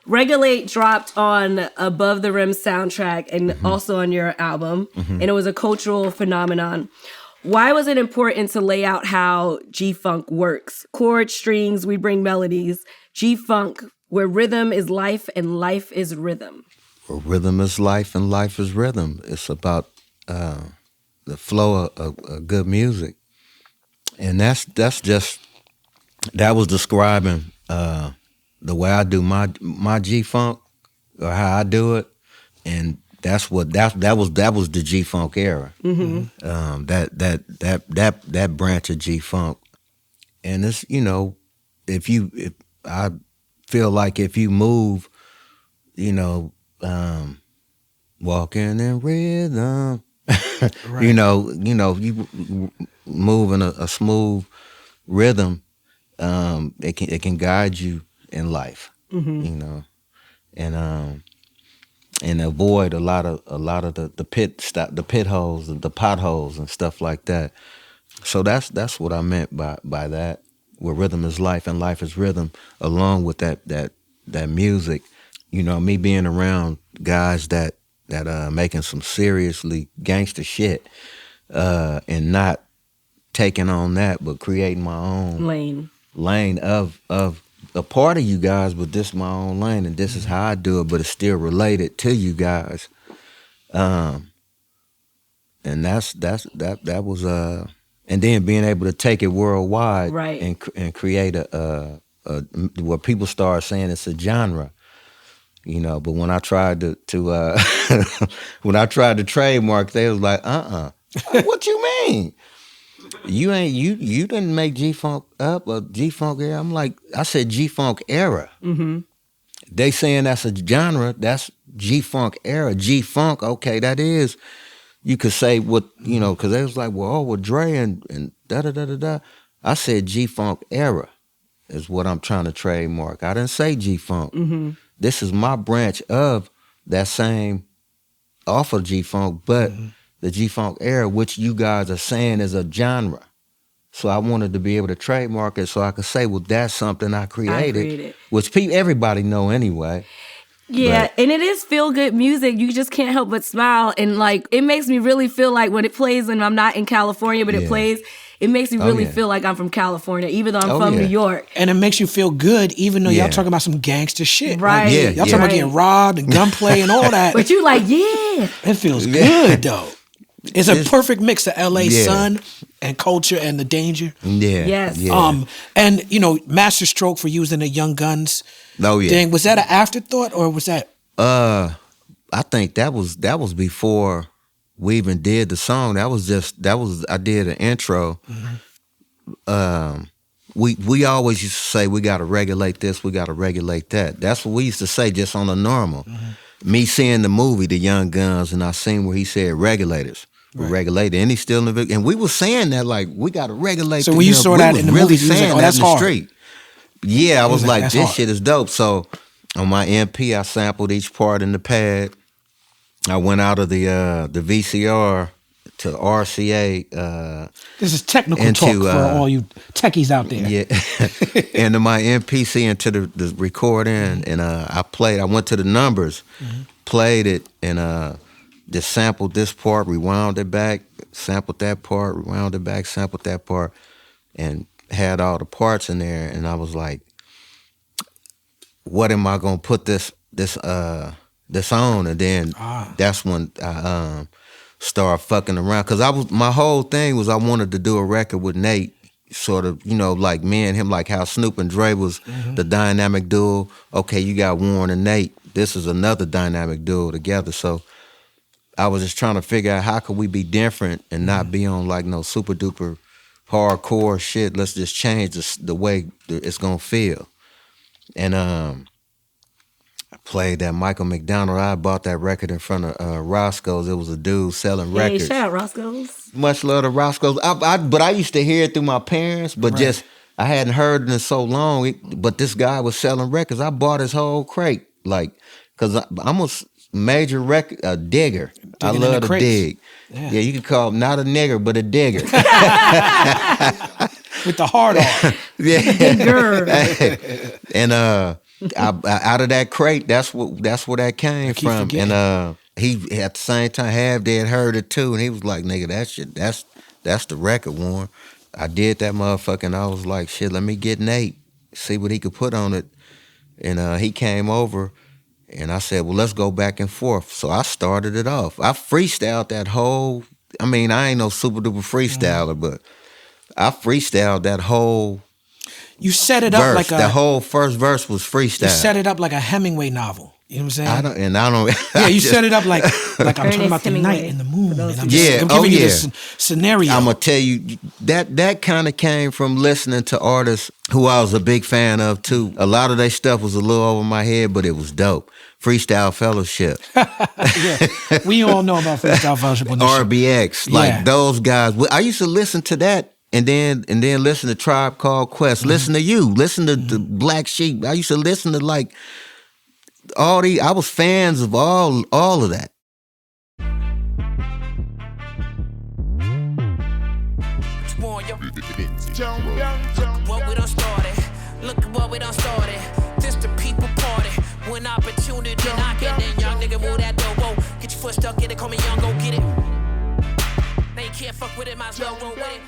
Regulate dropped on Above the Rim soundtrack and also on your album, and it was a cultural phenomenon. Why was it important to lay out how G-Funk works? Chords, strings, we bring melodies. G-Funk, where rhythm is life and life is rhythm. Well, rhythm is life and life is rhythm. It's about the flow of good music. And that was describing the way I do my G-Funk or how I do it. And that was the G-Funk era. That branch of G-Funk. And it's, if I feel like if you move, walking in rhythm, right. You move in a smooth rhythm, it can guide you in life, and avoid a lot of the pit holes, the potholes and stuff like that. So that's what I meant by that, where rhythm is life and life is rhythm, along with that music. Me being around guys that making some seriously gangster shit, and not taking on that, but creating my own lane of a part of you guys, but this is my own lane, and this is how I do it, but it's still related to you guys. And that was and then being able to take it worldwide, right, and create a what people start saying it's a genre. But when I tried to when I tried to trademark, they was like, what you mean? You didn't make G-Funk up or G-Funk era. I said G-Funk era. They saying that's a genre, that's G-Funk era. G-Funk, okay, that is, you could say what, because they was like, with Dre and da-da-da-da-da. I said G-Funk era is what I'm trying to trademark. I didn't say G-Funk. This is my branch of that same, off of G-Funk, but the G-Funk era, which you guys are saying is a genre. So I wanted to be able to trademark it so I could say, well, that's something I created. Which everybody know anyway. Yeah, and it is feel-good music. You just can't help but smile. And, it makes me really feel like when it plays, and I'm not in California, but it plays, it makes me really feel like I'm from California, even though I'm from New York. And it makes you feel good, even though y'all talking about some gangster shit. Right. Y'all talking about getting robbed and gunplay and all that. But you it feels good, though. It's a perfect mix of LA sun and culture and the danger. Yes. And master stroke for using the Young Guns thing. Was that an afterthought or was that? I think that was before we even did the song. I did an intro. We always used to say we got to regulate this, we got to regulate that. That's what we used to say just on the normal. Me seeing the movie The Young Guns, and I seen where he said regulators. Regulated, and he's still in the victim. And we were saying that we got to regulate. So when you saw that in the movie, saying that that's in the hard. Street. Yeah, I was like, this hard. Shit is dope. So on my MP, I sampled each part in the pad. I went out of the VCR to RCA. This is technical talk for all you techies out there. Yeah, into my MPC into the recording, and I went to the numbers, played it, and just sampled this part, rewound it back, sampled that part, rewound it back, sampled that part, and had all the parts in there. And I was like, what am I gonna put this on? And then that's when I started fucking around, because my whole thing was I wanted to do a record with Nate, sort of, like me and him, like how Snoop and Dre was the dynamic duo. Okay, you got Warren and Nate. This is another dynamic duo together. So I was just trying to figure out how could we be different and not be on no super duper hardcore shit. Let's just change the way it's gonna feel. And I played that Michael McDonald. I bought that record in front of Roscoe's. It was a dude selling records. Shout out Roscoe's. Much love to Roscoe's. But I used to hear it through my parents, but just I hadn't heard it in so long. But this guy was selling records. I bought his whole crate, because I'm a major record digger. I love to dig. Yeah, you can call him not a nigger, but a digger. With the heart on. Yeah. Digger. And out of that crate, that's where that came from. forgetting. And he at the same time Half Dead heard it too, and he was like, "Nigga, that shit, that's the record, Warren." I did that motherfucker, and I was like, "Shit, let me get Nate, see what he could put on it." And he came over, and I said, "Well, let's go back and forth." So I started it off. I freestyled that whole. I mean, I ain't no super duper freestyler, but I freestyled that whole. You set it verse. up like the whole first verse was freestyle. You set it up like a Hemingway novel. You know what I'm saying? I don't. Yeah, you set it up like I'm talking about the night and the moon. And I'm giving you this scenario. I'm gonna tell you that kind of came from listening to artists who I was a big fan of too. A lot of their stuff was a little over my head, but it was dope. Freestyle Fellowship. Yeah, we all know about Freestyle Fellowship on this RBX, like those guys. I used to listen to that. And then listen to Tribe Called Quest. Listen to you. Listen to the Black Sheep. I used to listen to like all the. I was fans of all of that. What we done started. Look at what we done started. This the people party. When opportunity knocking, then young nigga move that door. Whoa. Get your foot stuck in it. Call me young. Go get it. They can't fuck with it. Might as well roll with it.